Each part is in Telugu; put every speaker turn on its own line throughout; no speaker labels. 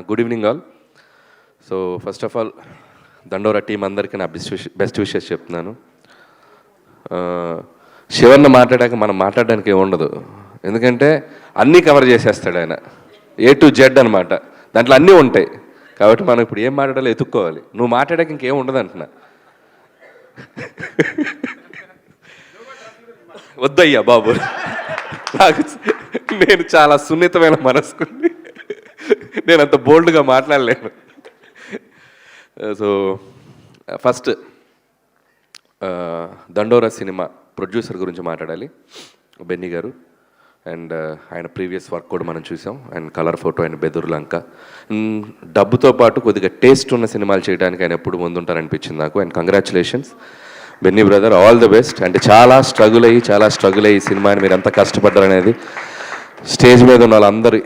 Good evening all. So first of all దండోరా టీం అందరికీ నా బెస్ట్ విషెస్ చెప్తున్నాను. శివన్న మాట్లాడాక మనం మాట్లాడడానికి ఏమి ఉండదు, ఎందుకంటే అన్నీ కవర్ చేసేస్తాడు ఆయన. A to Z అనమాట, దాంట్లో అన్నీ ఉంటాయి. కాబట్టి మనం ఇప్పుడు ఏం మాట్లాడాలో ఎత్తుక్కోవాలి. నువ్వు మాట్లాడాక ఇంకేం ఉండదు అంటున్నా. వద్దయ్యా బాబు, నాకు నేను చాలా సున్నితమైన మనసుకుని నేను అంత బోల్డ్గా మాట్లాడలేను. సో ఫస్ట్ దండోరా సినిమా ప్రొడ్యూసర్ గురించి మాట్లాడాలి, బెన్నీ గారు. అండ్ ఆయన ప్రీవియస్ వర్క్ కూడా మనం చూసాం. అండ్ కలర్ ఫోటో అండ్ బెదురు లంక. డబ్బుతో పాటు కొద్దిగా టేస్ట్ ఉన్న సినిమాలు చేయడానికి ఆయన ఎప్పుడు ముందుంటారనిపించింది నాకు. And congratulations Benny brother, all the best. అంటే చాలా స్ట్రగుల్ అయ్యి ఈ సినిమాని మీరు ఎంత కష్టపడ్డారనేది స్టేజ్ మీద ఉన్న వాళ్ళందరి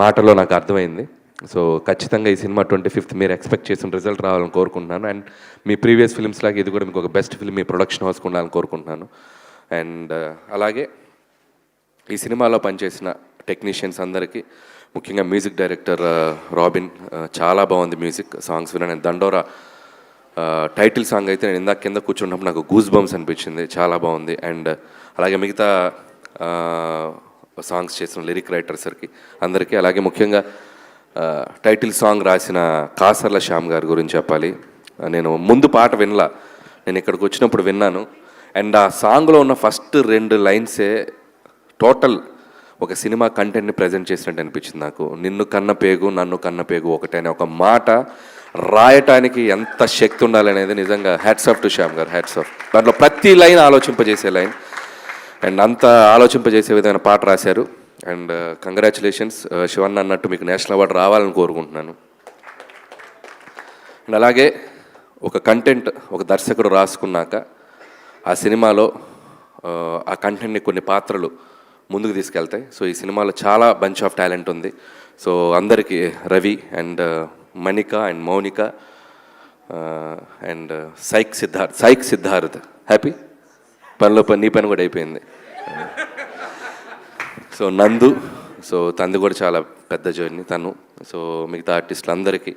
మాటల్లో నాకు అర్థమైంది. సో ఖచ్చితంగా ఈ సినిమా 25th మీరు ఎక్స్పెక్ట్ చేసిన రిజల్ట్ రావాలని కోరుకుంటున్నాను. అండ్ మీ ప్రీవియస్ ఫిల్మ్స్ లాగా ఇది కూడా మీకు ఒక బెస్ట్ ఫిల్మ్ మీ ప్రొడక్షన్ హౌస్కి ఉండాలని కోరుకుంటున్నాను. అండ్ అలాగే ఈ సినిమాలో పనిచేసిన టెక్నీషియన్స్ అందరికీ, ముఖ్యంగా మ్యూజిక్ డైరెక్టర్ రాబిన్, చాలా బాగుంది మ్యూజిక్. సాంగ్స్ విన్నాను. దండోరా టైటిల్ సాంగ్ అయితే నేను ఇందాక కింద కూర్చున్నప్పుడు నాకు గూస్ బంప్స్ అనిపించింది, చాలా బాగుంది. అండ్ అలాగే మిగతా సాంగ్స్ చేసిన లిరిక్ రైటర్స్కి అందరికీ, అలాగే ముఖ్యంగా టైటిల్ సాంగ్ రాసిన కాసర్ల శ్యామ్ గారి గురించి చెప్పాలి. నేను ముందు పాట వినలా, నేను ఇక్కడికి వచ్చినప్పుడు విన్నాను. అండ్ ఆ సాంగ్లో ఉన్న ఫస్ట్ 2 లైన్సే టోటల్ ఒక సినిమా కంటెంట్ని ప్రజెంట్ చేసినట్టు అనిపించింది నాకు. నిన్ను కన్న పేగు నన్ను కన్న పేగు ఒకటే అనే ఒక మాట రాయటానికి ఎంత శక్తి ఉండాలనేది నిజంగా హ్యాట్స్ ఆఫ్ టు శ్యామ్ గారు, హ్యాట్స్ ఆఫ్. దాంట్లో ప్రతి లైన్ ఆలోచింపజేసే లైన్, అండ్ అంత ఆలోచింపజేసే విధమైన పాట రాశారు. అండ్ కంగ్రాచులేషన్స్ శివన్న, అన్నట్టు మీకు నేషనల్ అవార్డు రావాలని కోరుకుంటున్నాను. అండ్ అలాగే ఒక కంటెంట్ ఒక దర్శకుడు రాసుకున్నాక ఆ సినిమాలో ఆ కంటెంట్ని కొన్ని పాత్రలు ముందుకు తీసుకెళ్తాయి. సో ఈ సినిమాలో చాలా బంచ్ ఆఫ్ టాలెంట్ ఉంది. సో అందరికీ Ravi and Manika and Mounika and psych Siddharth happy నీ పని కూడా అయిపోయింది. సో నందు, సో తనది కూడా చాలా పెద్ద జర్నీ తను. సో మిగతా ఆర్టిస్టులు అందరికీ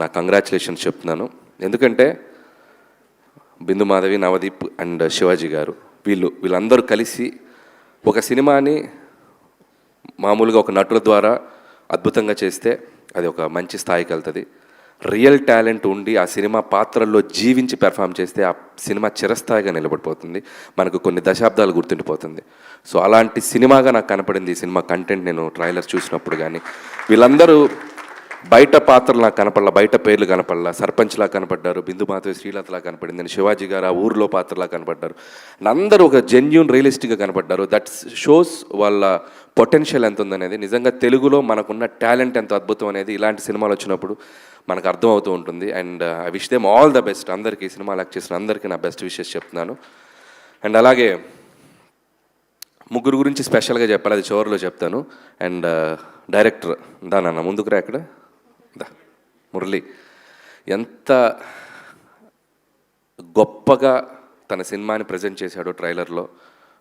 నా కంగ్రాచులేషన్స్ చెప్తున్నాను. ఎందుకంటే బిందు మాధవి, నవదీప్ అండ్ శివాజీ గారు వీళ్ళందరూ కలిసి ఒక సినిమాని మామూలుగా ఒక నటుల ద్వారా అద్భుతంగా చేస్తే అది ఒక మంచి స్థాయికి వెళ్తుంది. రియల్ టాలెంట్ ఉండి ఆ సినిమా పాత్రల్లో జీవించి పెర్ఫామ్ చేస్తే ఆ సినిమా చిరస్థాయిగా నిలబడిపోతుంది, మనకు కొన్ని దశాబ్దాలు గుర్తుండిపోతుంది. సో అలాంటి సినిమాగా నాకు కనపడింది ఈ సినిమా కంటెంట్. నేను ట్రైలర్ చూసినప్పుడు కానీ వీళ్ళందరూ బయట పాత్రలు నాకు కనపడలా, బయట పేర్లు కనపడలా. సర్పంచ్లా కనపడ్డారు, బిందు మాధవి శ్రీలతలా కనపడింది, అని శివాజీ గారు ఆ ఊరిలో పాత్రలా కనపడ్డారు. అందరూ ఒక జెన్యూన్ రియలిస్టిక్గా కనపడ్డారు. దట్ షోస్ వాళ్ళ పొటెన్షియల్ ఎంత ఉందనేది. నిజంగా తెలుగులో మనకున్న టాలెంట్ ఎంత అద్భుతం అనేది ఇలాంటి సినిమాలు వచ్చినప్పుడు మనకు అర్థం అవుతూ ఉంటుంది. And I wish them all the best. అందరికీ ఈ సినిమా యాక్ట్ చేసిన అందరికీ నా బెస్ట్ విషెస్ చెప్తున్నాను. అండ్ అలాగే ముగ్గురు గురించి స్పెషల్గా చెప్పాలి, అది చివరిలో చెప్తాను. అండ్ డైరెక్టర్ దానన్న ముందుకు రా, ఇక్కడ మురళి ఎంత గొప్పగా తన సినిమాని ప్రజెంట్ చేశాడో ట్రైలర్లో,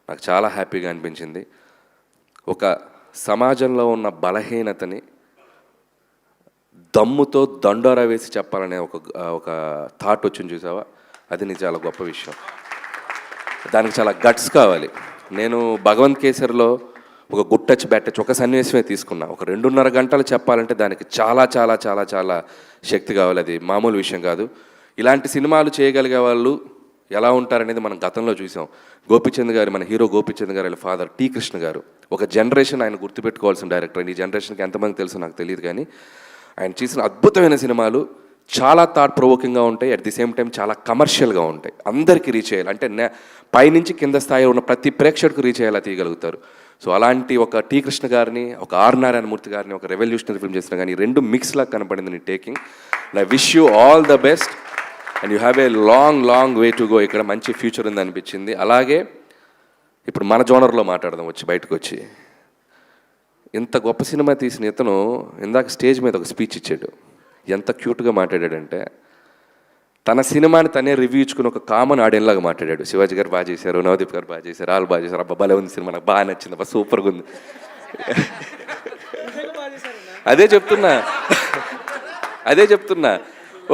నాకు చాలా హ్యాపీగా అనిపించింది. ఒక సమాజంలో ఉన్న బలహీనతని దమ్ముతో దండోరా వేసి చెప్పాలనే ఒక థాట్ వచ్చింది చూసావా, అది నీకు చాలా గొప్ప విషయం. దానికి చాలా గట్స్ కావాలి. నేను భగవంత్ కేసరిలో ఒక గుడ్ టచ్ బ్యాడ్ టచ్ ఒక సన్నివేశమే తీసుకున్నా. ఒక 2.5 గంటలు చెప్పాలంటే దానికి చాలా చాలా చాలా చాలా శక్తి కావాలి, అది మామూలు విషయం కాదు. ఇలాంటి సినిమాలు చేయగలిగే వాళ్ళు ఎలా ఉంటారనేది మనం గతంలో చూసాం. గోపీచంద్ గారు, మన హీరో గోపీచంద్ గారు వాళ్ళ ఫాదర్ టీ కృష్ణ గారు, ఒక జనరేషన్ ఆయన గుర్తుపెట్టుకోవాల్సిన డైరెక్టర్. ఈ జనరేషన్కి ఎంతమంది తెలుసో నాకు తెలియదు, కానీ ఆయన చేసిన అద్భుతమైన సినిమాలు చాలా థాట్ ప్రొవోకింగ్గా ఉంటాయి, అట్ ది సేమ్ టైం చాలా కమర్షియల్గా ఉంటాయి. అందరికీ రీచ్ అయ్యాలి అంటే పైనుంచి కింద స్థాయిలో ఉన్న ప్రతి ప్రేక్షకుడికి రీచ్ అయ్యేలా తీయగలుగుతారు. సో అలాంటి ఒక టీ కృష్ణ గారిని, ఒక ఆర్ నారాయణమూర్తి గారిని ఒక రెవల్యూషనరీ ఫిల్మ్ చేసిన, కానీ 2 మిక్స్లా కనపడింది నీ taking. And I wish you all the best and you have a long way to go. ఇక్కడ మంచి ఫ్యూచర్ ఉంది అనిపించింది. అలాగే ఇప్పుడు మన జోనర్లో మాట్లాడదాం, బయటకు వచ్చి ఇంత గొప్ప సినిమా తీసిన ఇతను ఇందాక స్టేజ్ మీద ఒక స్పీచ్ ఇచ్చాడు. ఎంత క్యూట్గా మాట్లాడాడంటే, తన సినిమాని తనే రివ్యూ ఇచ్చుకుని ఒక కామన్ ఆడియన్లాగా మాట్లాడాడు. శివాజీ గారు బాగా చేశారు, నవదీప్ గారు బాగా చేశారు, వాళ్ళు బాగా చేశారు, అబ్బా భలే ఉంది సినిమా, నాకు బాగా నచ్చింది, అబ్బా సూపర్గా ఉంది. అదే చెప్తున్నా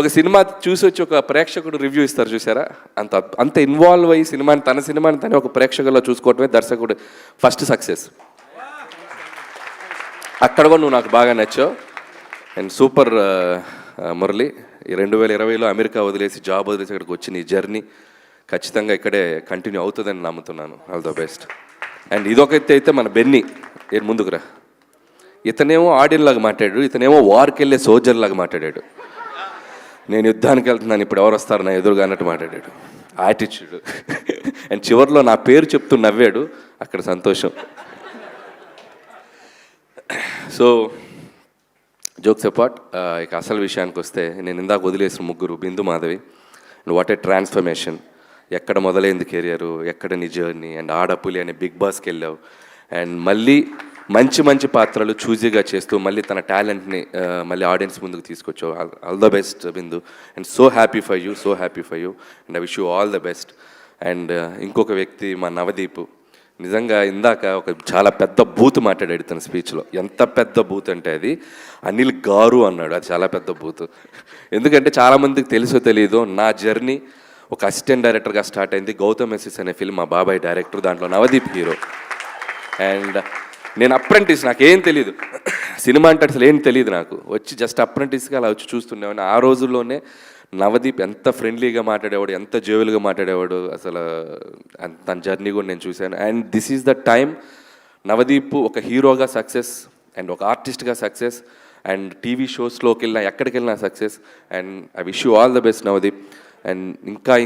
ఒక సినిమా చూసి వచ్చి ఒక ప్రేక్షకుడు రివ్యూ ఇస్తారు చూసారా, అంత ఇన్వాల్వ్ అయ్యి తన సినిమాని తనే ఒక ప్రేక్షకుల్లో చూసుకోవటమే దర్శకుడు ఫస్ట్ సక్సెస్. అక్కడ కూడా నువ్వు నాకు బాగా నచ్చావు. అండ్ సూపర్ మురళి, 2020లో అమెరికా వదిలేసి జాబ్ వదిలేసి ఇక్కడికి వచ్చి నీ జర్నీ ఖచ్చితంగా ఇక్కడే కంటిన్యూ అవుతుందని నమ్ముతున్నాను. All the best. అండ్ ఇదొకైతే అయితే మన బెన్నీ ఏం ముందుకురా, ఇతనేమో ఆడియన్ లాగా మాట్లాడాడు, ఇతనేమో వార్కి వెళ్ళే సోల్జర్ లాగా మాట్లాడాడు. నేను యుద్ధానికి వెళ్తున్నాను ఇప్పుడు ఎవరు వస్తారు నా ఎదురుగా అన్నట్టు మాట్లాడాడు. యాటిట్యూడ్. అండ్ చివరిలో నా పేరు చెప్తూ నవ్వాడు, అక్కడ సంతోషం. సో జోక్స్ అపార్ట్, ఇక అసలు విషయానికి వస్తే నేను ఇందాక వదిలేసిన ముగ్గురు, బిందు మాధవి, వాట్ ఏ ట్రాన్స్ఫర్మేషన్. ఎక్కడ మొదలైంది కెరియరు, ఎక్కడ నీ జర్నీ. అండ్ ఆడపులి అనే బిగ్ బాస్కి వెళ్ళావు, అండ్ మళ్ళీ మంచి పాత్రలు చూజీగా చేస్తూ మళ్ళీ తన టాలెంట్ని మళ్ళీ ఆడియన్స్ ముందుకు తీసుకొచ్చావు. All the best Bindu. And so happy for you and I wish you all the best. And ఇంకొక వ్యక్తి మా నవదీప్, నిజంగా ఇందాక ఒక చాలా పెద్ద బూత్ మాట్లాడాడు తన స్పీచ్లో. ఎంత పెద్ద బూత్ అంటే అది అనిల్ గారు అన్నాడు, అది చాలా పెద్ద బూత్. ఎందుకంటే చాలామందికి తెలుసో తెలియదో నా జర్నీ ఒక అసిస్టెంట్ డైరెక్టర్గా స్టార్ట్ అయింది. గౌతమ్ ఎస్ఎస్ అనే ఫిల్మ్ మా బాబాయ్ డైరెక్టర్, దాంట్లో నవదీప్ హీరో. అండ్ నేను అప్రెంటిస్, నాకేం తెలియదు సినిమా అంటే అసలు ఏం తెలియదు నాకు. వచ్చి జస్ట్ అప్రెంటిస్గా అలా వచ్చి చూస్తుండేవాడిని. ఆ రోజుల్లోనే నవదీప్ ఎంత ఫ్రెండ్లీగా మాట్లాడేవాడు, ఎంత జోవెల్గా మాట్లాడేవాడు, అసలు తన జర్నీ కూడా నేను చూశాను. And this is the time Navdeep ఒక హీరోగా సక్సెస్ అండ్ ఒక ఆర్టిస్ట్గా సక్సెస్ అండ్ టీవీ షోస్లోకి వెళ్ళినా ఎక్కడికి వెళ్ళినా success. And I wish you all the best Navdeep. And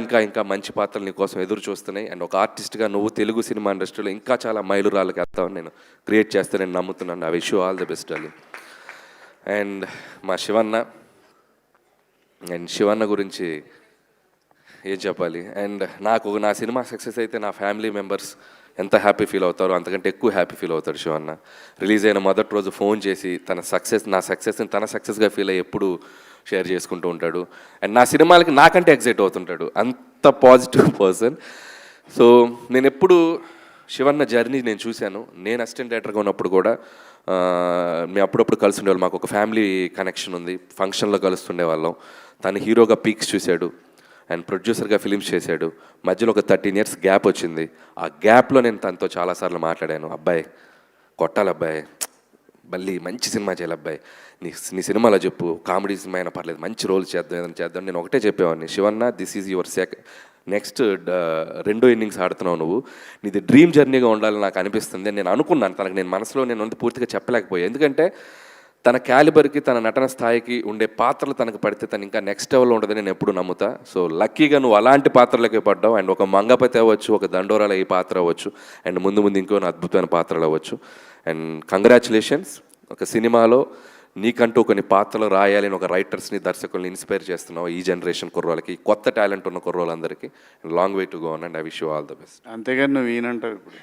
ఇంకా మంచి పాత్రలు నీ కోసం ఎదురు చూస్తున్నాయి. అండ్ ఒక ఆర్టిస్ట్గా నువ్వు తెలుగు సినిమా ఇండస్ట్రీలో ఇంకా చాలా మైలురాళ్ళకి వెళ్తావని నేను క్రియేట్ చేస్తే నేను నమ్ముతున్నాను. I wish you all the best అని. అండ్ మా శివన్న గురించి ఏం చెప్పాలి. అండ్ నా సినిమా సక్సెస్ అయితే నా ఫ్యామిలీ మెంబర్స్ ఎంత హ్యాపీ ఫీల్ అవుతారో అంతకంటే ఎక్కువ హ్యాపీ ఫీల్ అవుతాడు శివన్న. రిలీజ్ అయిన మొదటి రోజు ఫోన్ చేసి నా సక్సెస్ని తన సక్సెస్గా ఫీల్ అయ్యి ఎప్పుడు షేర్ చేసుకుంటూ ఉంటాడు. అండ్ నా సినిమాలకి నాకంటే ఎగ్జైట్ అవుతుంటాడు, అంత పాజిటివ్ పర్సన్. సో నేను ఎప్పుడు శివన్న జర్నీ నేను చూశాను. నేను అసిస్టెంట్ డైరెక్టర్గా ఉన్నప్పుడు కూడా మేము అప్పుడప్పుడు కలిసి ఉండేవాళ్ళం. మాకు ఒక ఫ్యామిలీ కనెక్షన్ ఉంది, ఫంక్షన్లో కలుస్తుండే వాళ్ళం. తను హీరోగా పీక్స్ చూశాడు అండ్ ప్రొడ్యూసర్గా ఫిలిమ్స్ చేశాడు. మధ్యలో ఒక 13 years గ్యాప్ వచ్చింది. ఆ గ్యాప్లో నేను తనతో చాలాసార్లు మాట్లాడాను. అబ్బాయి కొట్టాలి అబ్బాయి, మళ్ళీ మంచి సినిమా చేయాలి అబ్బాయి, నీ సినిమాలో చెప్పు, కామెడీ సినిమా అయినా పర్లేదు, మంచి రోల్ చేద్దాం. నేను ఒకటే చెప్పేవాడిని, Shivanna this is your next 2వ innings ఆడుతున్నావు నువ్వు, నీది డ్రీమ్ జర్నీగా ఉండాలని నాకు అనిపిస్తుంది. నేను అనుకున్నాను తనకు, నేను మనసులో నేను పూర్తిగా చెప్పలేకపోయాను. ఎందుకంటే తన క్యాలిబర్కి తన నటన స్థాయికి ఉండే పాత్రలు తనకు పడితే తను ఇంకా నెక్స్ట్ లెవెల్లో ఉంటుందని నేను ఎప్పుడు నమ్ముతా. సో లక్కీగా నువ్వు అలాంటి పాత్రలకే పడ్డావు. అండ్ ఒక మంగపతి అవ్వచ్చు, ఒక దండోరాల ఈ పాత్ర అవ్వచ్చు, అండ్ ముందు ఇంకో అద్భుతమైన పాత్రలు అవ్వచ్చు. అండ్ కంగ్రాచులేషన్స్, ఒక సినిమాలో నీకంటూ కొన్ని పాత్రలు రాయాలని ఒక రైటర్స్ని దర్శకుల్ని ఇన్స్పైర్ చేస్తున్నావు ఈ జనరేషన్ కుర్రోళ్ళకి, కొత్త టాలెంట్ ఉన్న కుర్రోళ్ళందరికీ. Long way to go and I wish you all the best.
అంతేగాని నువ్వు ఈయనంటావు ఇప్పుడు.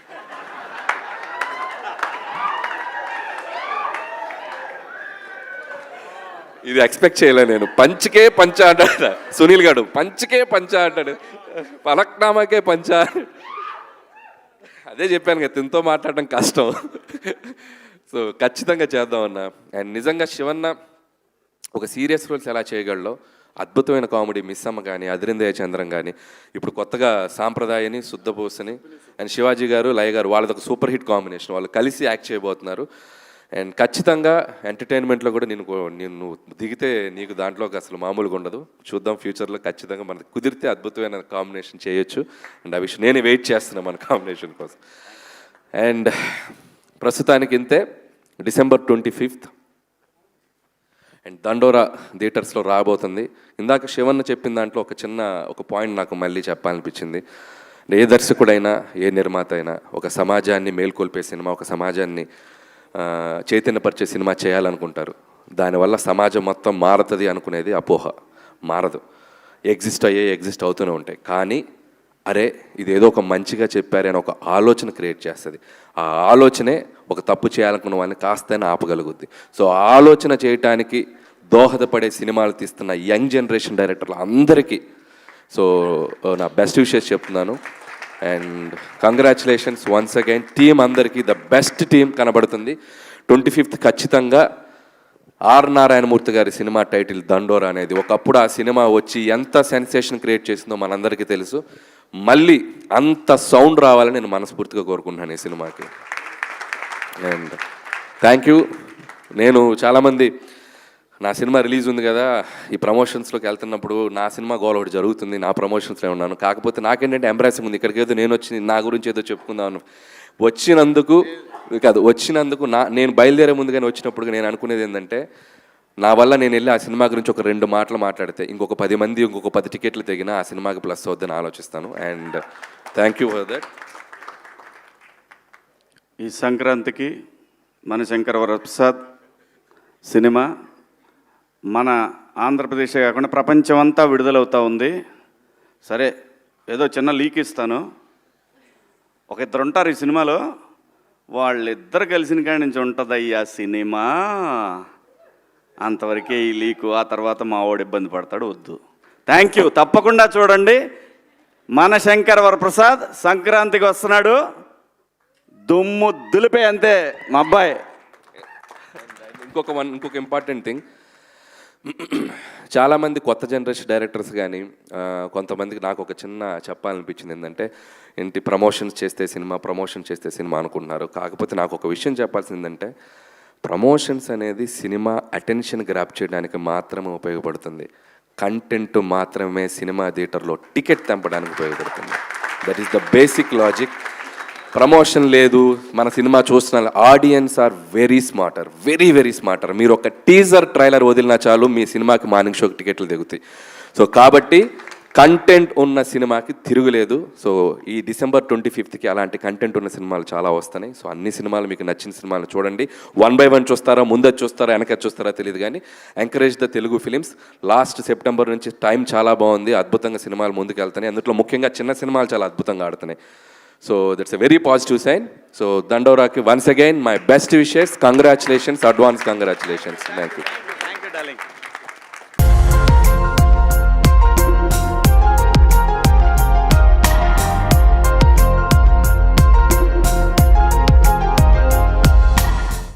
ఇది ఎక్స్పెక్ట్ చేయలే నేను. పంచ్కే పంచ అంటాడు సునీల్ గారు, పంచ్కే పంచ అంటాడు, పలక్నామాకే పంచ. అదే చెప్పాను కదా, తినతో మాట్లాడడం కష్టం. సో ఖచ్చితంగా చేద్దామన్నా. అండ్ నిజంగా శివన్న ఒక సీరియస్ రోల్స్ ఎలా చేయగలడో, అద్భుతమైన కామెడీ మిస్సమ్మ కానీ, అదిరిందయ చంద్రం కానీ, ఇప్పుడు కొత్తగా సాంప్రదాయని, శుద్ధబోసని అండ్ శివాజీ గారు, లయ గారు, వాళ్ళది ఒక సూపర్ హిట్ కాంబినేషన్. వాళ్ళు కలిసి యాక్ట్ చేయబోతున్నారు. అండ్ ఖచ్చితంగా ఎంటర్టైన్మెంట్లో కూడా నేను దిగితే నీకు దాంట్లోకి అసలు మామూలుగా ఉండదు. చూద్దాం ఫ్యూచర్లో ఖచ్చితంగా మనకు కుదిరితే అద్భుతమైన కాంబినేషన్ చేయొచ్చు. అండ్ ఆ విషయం నేను వెయిట్ చేస్తున్నాను మన కాంబినేషన్ కోసం. అండ్ ప్రస్తుతానికి ఇంతే. December 25th అండ్ దండోరా థియేటర్స్లో రాబోతుంది. ఇందాక శివన్న చెప్పిన దాంట్లో ఒక పాయింట్ నాకు మళ్ళీ చెప్పాలనిపించింది. ఏ దర్శకుడైనా, ఏ నిర్మాత అయినా ఒక సమాజాన్ని మేల్కొల్పే సినిమా, ఒక సమాజాన్ని చైతన్యపరిచే సినిమా చేయాలనుకుంటారు. దానివల్ల సమాజం మొత్తం మారుతుంది అనుకునేది అపోహ. మారదు, ఎగ్జిస్ట్ అవుతూనే ఉంటాయి. కానీ అరే ఇదేదో ఒక మంచిగా చెప్పారే అని ఒక ఆలోచన క్రియేట్ చేస్తుంది. ఆ ఆలోచనే ఒక తప్పు చేయాలనుకున్న వాళ్ళని కాస్తైనా ఆపగలుగుద్ది. సో ఆలోచన చేయటానికి దోహదపడే సినిమాలు తీస్తున్న యంగ్ జనరేషన్ డైరెక్టర్లు అందరికీ నా బెస్ట్ విషెస్ చెప్తున్నాను. And congratulations once again team అందరికీ. ద బెస్ట్ టీం కనబడుతుంది. 25th ఖచ్చితంగా ఆర్ నారాయణమూర్తి గారి సినిమా టైటిల్ దండోరా అనేది ఒకప్పుడు ఆ సినిమా వచ్చి ఎంత సెన్సేషన్ క్రియేట్ చేసిందో మనందరికీ తెలుసు. మళ్ళీ అంత సౌండ్ రావాలని నేను మనస్ఫూర్తిగా కోరుకుంటున్నాను ఈ సినిమాకి. And thank you. నేను చాలామంది నా సినిమా రిలీజ్ ఉంది కదా, ఈ ప్రమోషన్స్లోకి వెళ్తున్నప్పుడు నా సినిమా గోల్ ఒకటి జరుగుతుంది, నా ప్రమోషన్స్లో ఉన్నాను. కాకపోతే నాకేంటంటే ఎంబ్రాసింగ్ ఉంది, ఇక్కడికి ఏదో నేను వచ్చి నా గురించి ఏదో చెప్పుకుందామను వచ్చినందుకు నేను బయలుదేరే ముందుగానే వచ్చినప్పుడు నేను అనుకునేది ఏంటంటే, నా వల్ల నేను వెళ్ళి ఆ సినిమా గురించి ఒక 2 మాటలు మాట్లాడితే ఇంకొక 10 మంది ఇంకొక 10 టికెట్లు తెగినా ఆ సినిమాకి ప్లస్ అవుద్దని ఆలోచిస్తాను. And thank you for that.
ఈ సంక్రాంతికి మన శంకర వరప్రసాద్ సినిమా మన ఆంధ్రప్రదేశ్ కాకుండా ప్రపంచం అంతా విడుదలవుతూ ఉంది. సరే, ఏదో చిన్న లీక్ ఇస్తాను. ఒక 2 ఉంటారు ఈ సినిమాలో, వాళ్ళిద్దరు కలిసిన కాడి నుంచి ఉంటుందయ్యా సినిమా. అంతవరకే ఈ లీకు, ఆ తర్వాత మా వాడు ఇబ్బంది పడతాడు, వద్దు. Thank you. తప్పకుండా చూడండి. మన శంకర వరప్రసాద్ సంక్రాంతికి వస్తున్నాడు, దుమ్ము దులిపే అంతే మా అబ్బాయి.
ఇంకొక ఇంపార్టెంట్ థింగ్, చాలామంది కొత్త జనరేషన్ డైరెక్టర్స్ కానీ కొంతమందికి నాకు ఒక చిన్న చెప్పాలనిపించింది ఏంటంటే, ఏంటి ప్రమోషన్స్ చేస్తే సినిమా అనుకుంటున్నారు. కాకపోతే నాకు ఒక విషయం చెప్పాల్సింది ఏంటంటే, ప్రమోషన్స్ అనేది సినిమా అటెన్షన్ గ్రాప్ చేయడానికి మాత్రమే ఉపయోగపడుతుంది. కంటెంట్ మాత్రమే సినిమా థియేటర్లో టికెట్ తెంపడానికి ఉపయోగపడుతుంది. That is the basic logic. Promotion లేదు, మన సినిమా చూస్తున్న ఆడియన్స్ ఆర్ వెరీ స్మార్టర్. మీరు ఒక టీజర్ ట్రైలర్ వదిలినా చాలు మీ సినిమాకి మార్నింగ్ షోకి టికెట్లు దిగుతాయి. సో కాబట్టి కంటెంట్ ఉన్న సినిమాకి తిరుగులేదు. సో ఈ December 25th అలాంటి కంటెంట్ ఉన్న సినిమాలు చాలా వస్తున్నాయి. సో అన్ని సినిమాలు మీకు నచ్చిన సినిమాలు చూడండి. 1 by 1 చూస్తారా, ముందది చూస్తారా, వెనక చూస్తారా తెలియదు, కానీ encourage the Telugu films. Last September నుంచి టైం చాలా బాగుంది, అద్భుతంగా సినిమాలు ముందుకు వెళ్తున్నాయి. అందులో ముఖ్యంగా చిన్న సినిమాలు చాలా అద్భుతంగా ఆడుతున్నాయి. So that's a very positive sign. So Dandoraki, once again, my best wishes, congratulations, advance congratulations. Thank you.